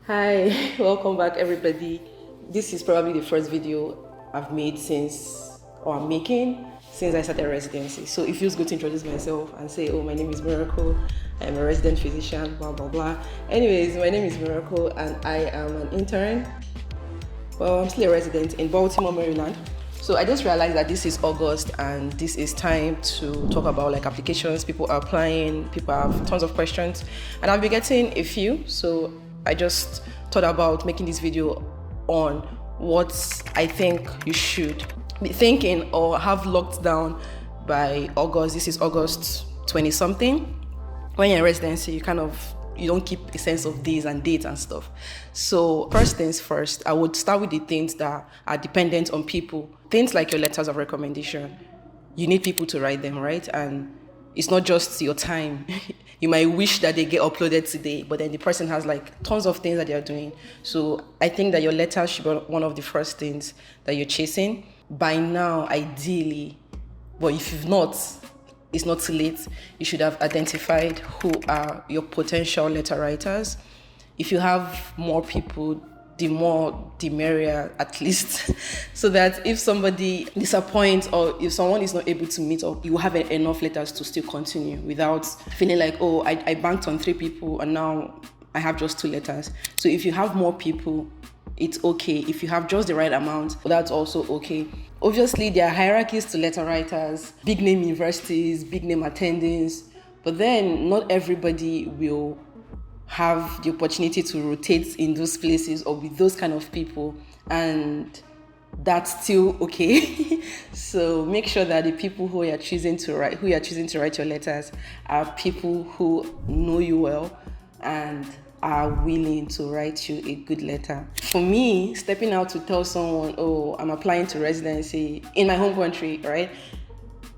Hi, welcome back everybody. This is probably the first video I've made or I'm making since I started residency. So it feels good to introduce myself and say, oh, my name is Miracle. I'm a resident physician, blah, blah, blah. Anyways, my name is Miracle and I am an intern. Well, I'm still a resident in Baltimore, Maryland. So I just realized that this is August and this is time to talk about like applications. People are applying, people have tons of questions, and I've been getting a few. So I just thought about making this video on what I think you should be thinking or have locked down by August. This is August 20 something. When you're in residency, you don't keep a sense of days and dates and stuff. So first things first, I would start with the things that are dependent on people. Things like your letters of recommendation. You need people to write them, right? And it's not just your time. You might wish that they get uploaded today, but then the person has like tons of things that they're doing. So I think that your letter should be one of the first things that you're chasing. By now, ideally, but if you've not, it's not too late. You should have identified who are your potential letter writers. If you have more people, the merrier, at least, so that if somebody disappoints or if someone is not able to meet up, you have enough letters to still continue without feeling like, oh, I banked on 3 people and now I have just 2 letters. So if you have more people, it's okay. If you have just the right amount, that's also okay. Obviously, there are hierarchies to letter writers, big name universities, big name attendings, but then not everybody will have the opportunity to rotate in those places or with those kind of people, and that's still okay. So make sure that the people who you're choosing to write your letters are people who know you well and are willing to write you a good letter. For me, stepping out to tell someone, oh, I'm applying to residency in my home country, right?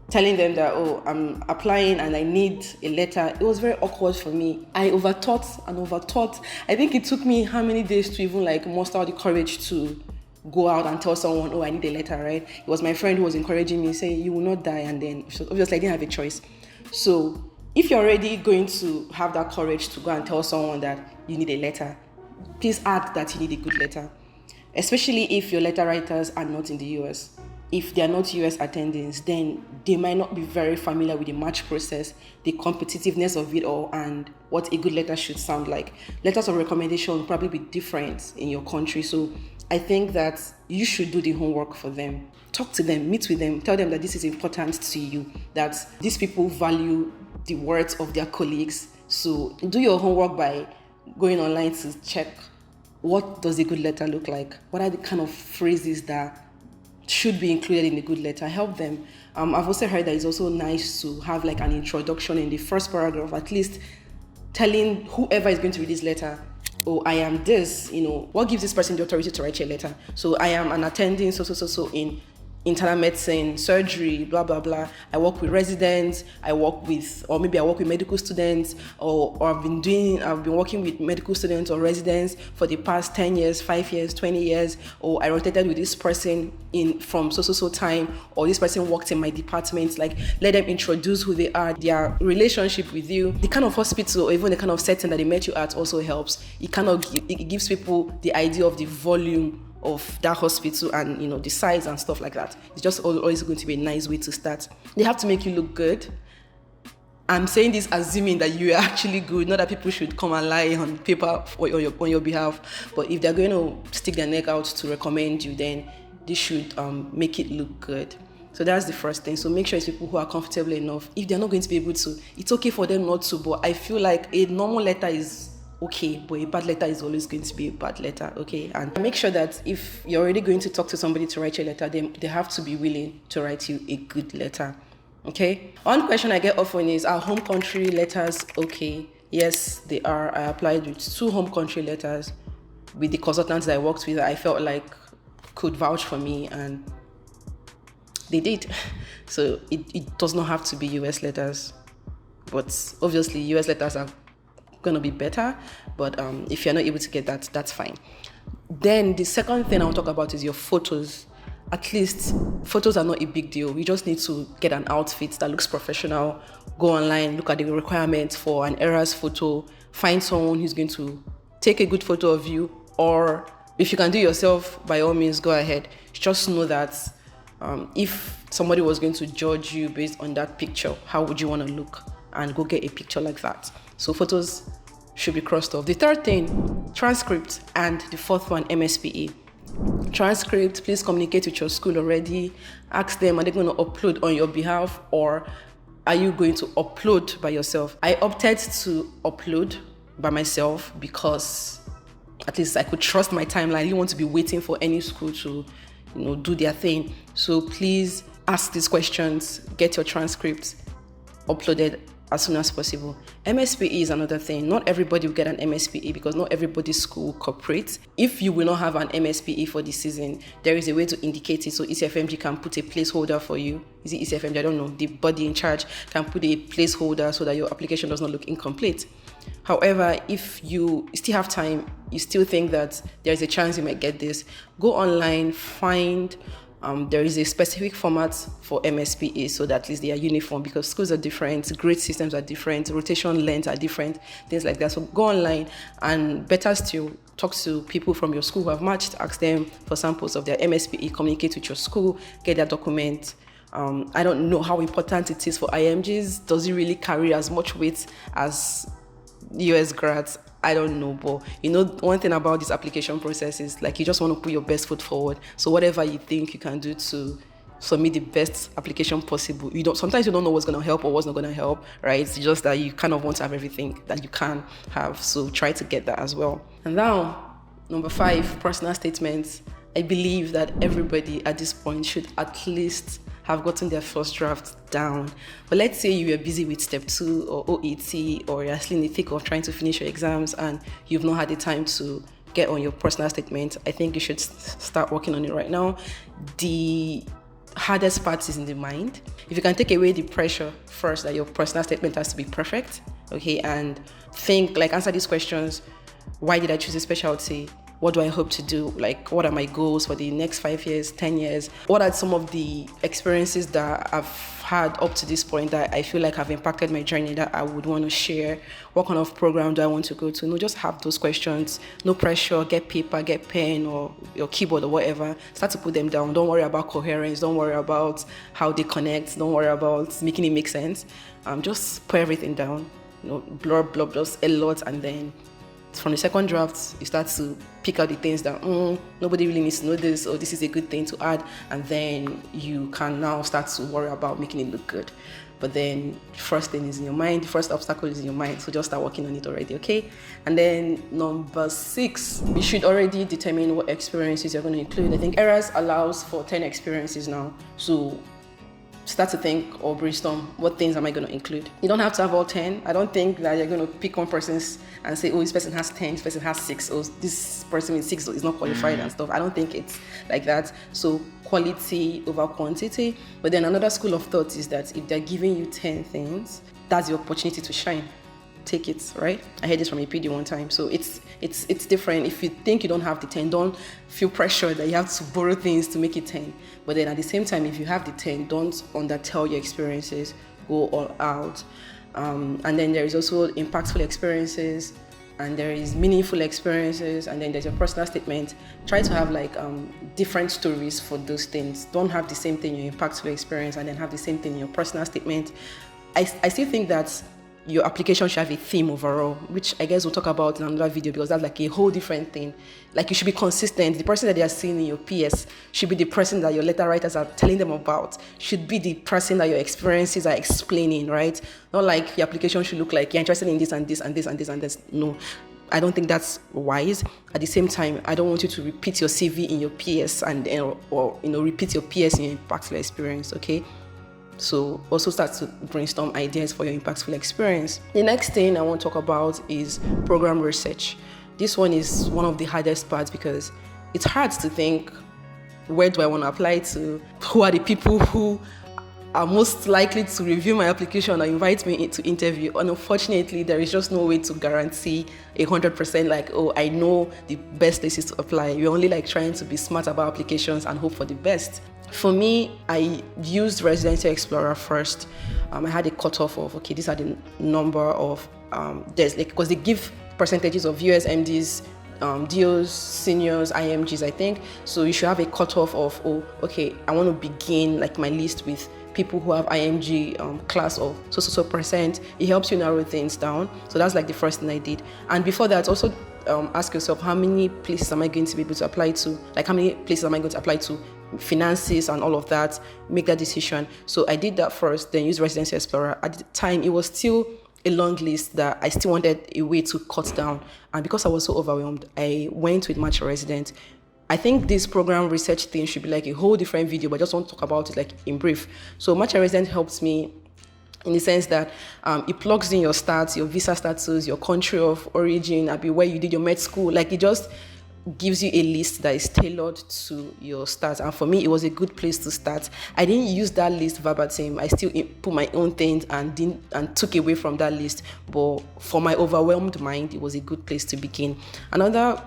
Telling them that, oh, I'm applying and I need a letter, it was very awkward for me. I overthought. I think it took me how many days to even like muster the courage to go out and tell someone, oh, I need a letter, right? It was my friend who was encouraging me, saying, you will not die. And then obviously I didn't have a choice. So if you're already going to have that courage to go and tell someone that you need a letter, please add that you need a good letter, especially if your letter writers are not in the US. If they are not US attendings, then they might not be very familiar with the match process, the competitiveness of it all, and what a good letter should sound like. Letters of recommendation will probably be different in your country. So I think that you should do the homework for them. Talk to them, meet with them, tell them that this is important to you, that these people value the words of their colleagues. So do your homework by going online to check what does a good letter look like? What are the kind of phrases that should be included in a good letter? Help them. I've also heard that it's also nice to have like an introduction in the first paragraph, at least telling whoever is going to read this letter, oh, I am this, what gives this person the authority to write your letter? So I am an attending so in internal medicine, surgery, blah, blah, blah. I work with residents, I work with medical students, or I've been working with medical students or residents for the past 10 years, 5 years, 20 years, or I rotated with this person from so time, or this person worked in my department. Like, let them introduce who they are, their relationship with you, the kind of hospital or even the kind of setting that they met you at also helps. It gives people the idea of the volume of that hospital and the size and stuff like that. It's just always going to be a nice way to start. They have to make you look good. I'm saying this assuming that you are actually good, not that people should come and lie on paper on your behalf. But if they're going to stick their neck out to recommend you, then they should make it look good. So that's the first thing. So make sure it's people who are comfortable enough. If they're not going to be able to, it's okay for them not to. But I feel like a normal letter is okay, but a bad letter is always going to be a bad letter, okay? And make sure that if you're already going to talk to somebody to write your letter, they have to be willing to write you a good letter, okay? One question I get often is, are home country letters okay? Yes, they are. I applied with 2 home country letters with the consultants that I worked with. I felt like could vouch for me, and they did. So it does not have to be US letters, but obviously US letters are going to be better, but if you're not able to get that, that's fine. Then the second thing I'll talk about is your photos. At least photos are not a big deal. You just need to get an outfit that looks professional, go online, look at the requirements for an errors photo, find someone who's going to take a good photo of you, or if you can do it yourself, by all means, go ahead. Just know that if somebody was going to judge you based on that picture, how would you want to look? And go get a picture like that. So photos should be crossed off. The third thing, transcript, and the fourth one, MSPE. Transcript, please communicate with your school already. Ask them, are they going to upload on your behalf, or are you going to upload by yourself? I opted to upload by myself because at least I could trust my timeline. I didn't want to be waiting for any school to, do their thing. So please ask these questions, get your transcripts uploaded as soon as possible. MSPE is another thing. Not everybody will get an MSPE because not everybody's school cooperates. If you will not have an MSPE for this season, there is a way to indicate it. So ECFMG can put a placeholder for you. Is it ECFMG? I don't know. The body in charge can put a placeholder so that your application does not look incomplete. However, if you still have time, you still think that there is a chance you might get this, go online, find there is a specific format for MSPA so that at least they are uniform, because schools are different, grade systems are different, rotation lengths are different, things like that. So go online, and better still, talk to people from your school who have matched, ask them for samples of their MSPA, communicate with your school, get their document. I don't know how important it is for IMGs. Does it really carry as much weight as US grads? I don't know, but one thing about this application process is like you just want to put your best foot forward. So whatever you think you can do to submit the best application possible. Sometimes you don't know what's going to help or what's not going to help, right? It's just that you kind of want to have everything that you can have. So try to get that as well. And now, number 5, personal statements. I believe that everybody at this point should at least have gotten their first draft down. But let's say you were busy with step 2 or OET, or you're still in the thick of trying to finish your exams and you've not had the time to get on your personal statement. I think you should start working on it right now. The hardest part is in the mind. If you can take away the pressure first that your personal statement has to be perfect, okay, and answer these questions. Why did I choose a specialty? What do I hope to do? Like, what are my goals for the next 5 years, 10 years? What are some of the experiences that I've had up to this point that I feel like have impacted my journey that I would want to share? What kind of program do I want to go to? Just have those questions. No pressure. Get paper, get pen or your keyboard or whatever. Start to put them down. Don't worry about coherence. Don't worry about how they connect. Don't worry about making it make sense. Just put everything down. Blurb, just a lot, and then from the second draft, you start to pick out the things that nobody really needs to know this, or this is a good thing to add, and then you can now start to worry about making it look good. But then the first thing is in your mind, the first obstacle is in your mind, so just start working on it already, okay? And then number 6, you should already determine what experiences you're going to include. I think ERAS allows for 10 experiences now, so start to think or brainstorm, what things am I going to include? You don't have to have all 10. I don't think that you're going to pick one person and say, this person has 10, this person has 6, or this person with 6 is not qualified and stuff. I don't think it's like that. So quality over quantity. But then another school of thought is that if they're giving you 10 things, that's your opportunity to shine. Take it, right? I heard this from a PD one time. So it's different. If you think you don't have the 10, don't feel pressure that you have to borrow things to make it 10. But then at the same time, if you have the 10, don't undertell your experiences. Go all out. And then there is also impactful experiences, and there is meaningful experiences, and then there's your personal statement. Try to have different stories for those things. Don't have the same thing in your impactful experience and then have the same thing in your personal statement. I still think that your application should have a theme overall, which I guess we'll talk about in another video, because that's like a whole different thing. Like, you should be consistent. The person that they are seeing in your PS should be the person that your letter writers are telling them about, should be the person that your experiences are explaining, right? Not like your application should look like you're interested in this and this and this and this and this. No, I don't think that's wise. At the same time, I don't want you to repeat your CV in your PS and or repeat your PS in your impactful experience, okay? So also start to brainstorm ideas for your impactful experience. The next thing I want to talk about is program research. This one is one of the hardest parts because it's hard to think, where do I want to apply to? Who are the people who are most likely to review my application or invite me to interview? And unfortunately, there is just no way to guarantee 100% I know the best places to apply. We're only trying to be smart about applications and hope for the best. For me, I used Residency Explorer first. I had a cutoff of, these are the number of, because they give percentages of USMDs, DOs, seniors, IMGs, I think. So you should have a cutoff of, oh, okay, I want to begin like my list with people who have IMG class of so percent. It helps you narrow things down. So that's like the first thing I did. And before that, also ask yourself, how many places am I going to be able to apply to? Like, how many places am I going to apply to? Finances and all of that. Make that decision. So I did that first, then use Residency Explorer. At the time, it was still a long list that I still wanted a way to cut down. And because I was so overwhelmed, I went with Match Your Resident. I think this program research thing should be like a whole different video, but I just want to talk about it like in brief. So Match Your Resident helps me in the sense that it plugs in your stats, your visa status, your country of origin, where you did your med school. Like, it just gives you a list that is tailored to your stats. And for me, it was a good place to start. I didn't use that list verbatim. I still put my own things and took away from that list. But for my overwhelmed mind, it was a good place to begin. Another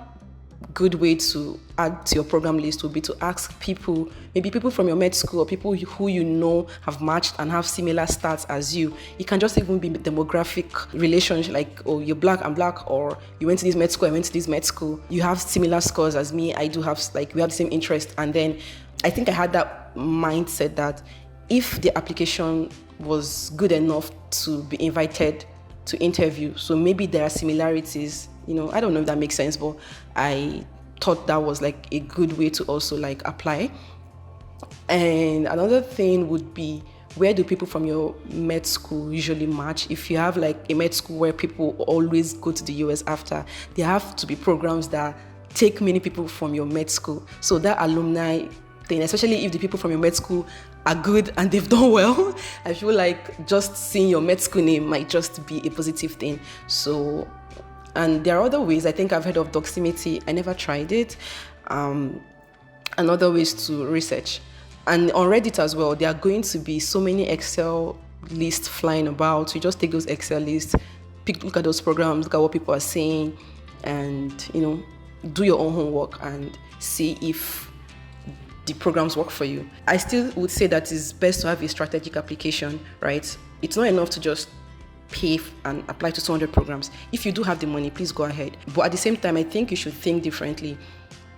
good way to add to your program list would be to ask people, maybe people from your med school or people who you know have matched and have similar stats as you. It can just even be demographic relationship, like, oh, you're black, I'm black, or you went to this med school, I went to this med school. You have similar scores as me, I do have, like, we have the same interest. And then I think I had that mindset that if the application was good enough to be invited to interview, so maybe there are similarities. I don't know if that makes sense, but I thought that was like a good way to also like apply. And another thing would be, where do people from your med school usually match? If you have like a med school where people always go to the US after, there have to be programs that take many people from your med school. So that alumni thing, especially if the people from your med school are good and they've done well, I feel like just seeing your med school name might just be a positive thing. So, and there are other ways. I think I've heard of Doximity. I never tried it. And other ways to research. And on Reddit as well, there are going to be so many Excel lists flying about. So you just take those Excel lists, look at those programs, look at what people are saying, and do your own homework and see if the programs work for you. I still would say that it's best to have a strategic application, right? It's not enough to just pay and apply to 200 programs. If you do have the money, please go ahead. But at the same time, I think you should think differently.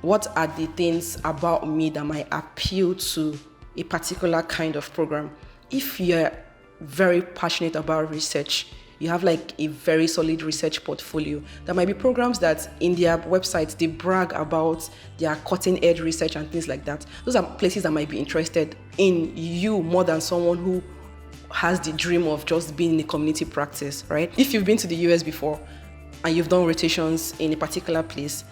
What are the things about me that might appeal to a particular kind of program? If you're very passionate about research, you have like a very solid research portfolio, there might be programs that in their websites, they brag about their cutting edge research and things like that. Those are places that might be interested in you more than someone who has the dream of just being in a community practice, right? If you've been to the US before and you've done rotations in a particular place,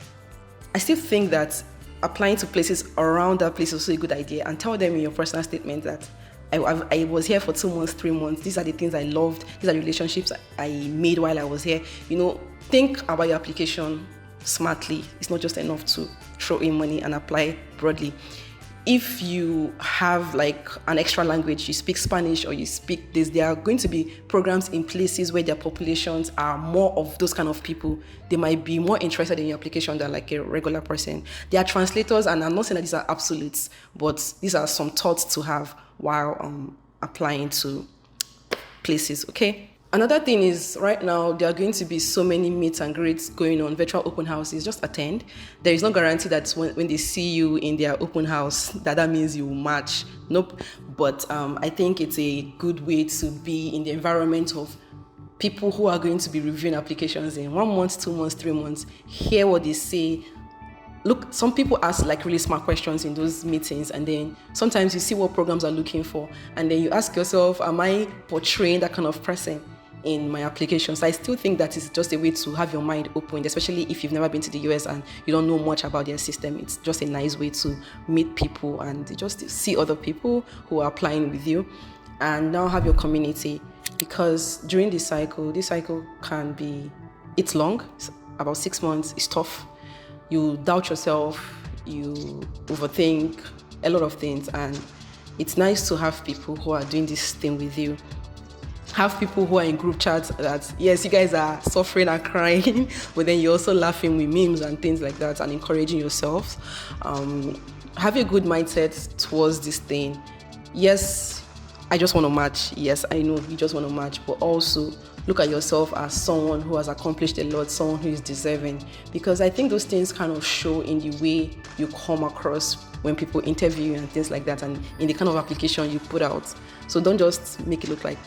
I still think that applying to places around that place is also a good idea, and tell them in your personal statement that I was here for 2 months, 3 months. These are the things I loved. These are the relationships I made while I was here. Think about your application smartly. It's not just enough to throw in money and apply broadly. If you have like an extra language, you speak Spanish or you speak this, there are going to be programs in places where their populations are more of those kind of people. They might be more interested in your application than like a regular person. There are translators, and I'm not saying that these are absolutes, but these are some thoughts to have while applying to places, okay? Another thing is, right now, there are going to be so many meets and greets going on, virtual open houses. Just attend. There is no guarantee that when they see you in their open house, that means you will match. Nope. But I think it's a good way to be in the environment of people who are going to be reviewing applications in 1 month, 2 months, 3 months. Hear what they say. Look, some people ask like really smart questions in those meetings, and then sometimes you see what programs are looking for, and then you ask yourself, am I portraying that kind of person in my application? So I still think that is just a way to have your mind opened, especially if you've never been to the US and you don't know much about their system. It's just a nice way to meet people and just see other people who are applying with you, and now have your community. Because during this cycle can be, it's long, it's about 6 months, it's tough. You doubt yourself, you overthink a lot of things, and it's nice to have people who are doing this thing with you. Have people who are in group chats that, yes, you guys are suffering and crying, but then you're also laughing with memes and things like that and encouraging yourselves. Have a good mindset towards this thing. Yes, I just want to match. Yes, I know you just want to match, but also look at yourself as someone who has accomplished a lot, someone who is deserving, because I think those things kind of show in the way you come across when people interview you and things like that, and in the kind of application you put out. So don't just make it look like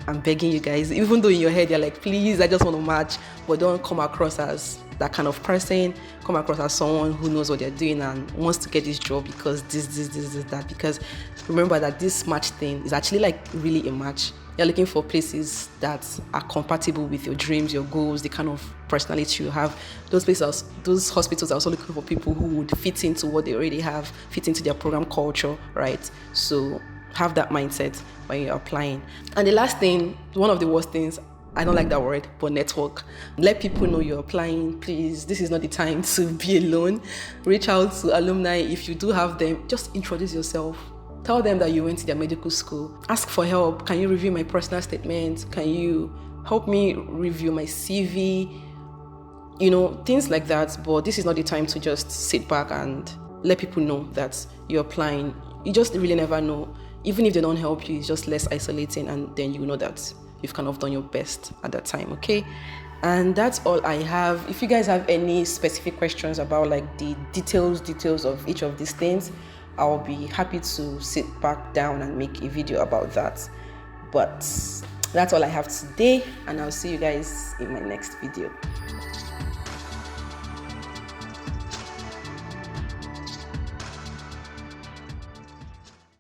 I'm begging you guys, even though in your head you're like, please, I just want to match, but don't come across as that kind of person. Come across as someone who knows what they're doing and wants to get this job because this, that. Because remember that this match thing is actually like really a match. You're looking for places that are compatible with your dreams, your goals, the kind of personality you have. Those places, those hospitals are also looking for people who would fit into what they already have, fit into their program culture, right? So have that mindset when you're applying. And the last thing, one of the worst things, I don't like that word, but network. Let people know you're applying, please. This is not the time to be alone. Reach out to alumni. If you do have them, just introduce yourself. Tell them that you went to their medical school. Ask for help. Can you review my personal statement? Can you help me review my CV? You know, things like that. But this is not the time to just sit back and let people know that you're applying. You just really never know. Even if they don't help you, it's just less isolating, and then you know that you've kind of done your best at that time, okay? And that's all I have. If you guys have any specific questions about like the details of each of these things, I'll be happy to sit back down and make a video about that. But that's all I have today, and I'll see you guys in my next video.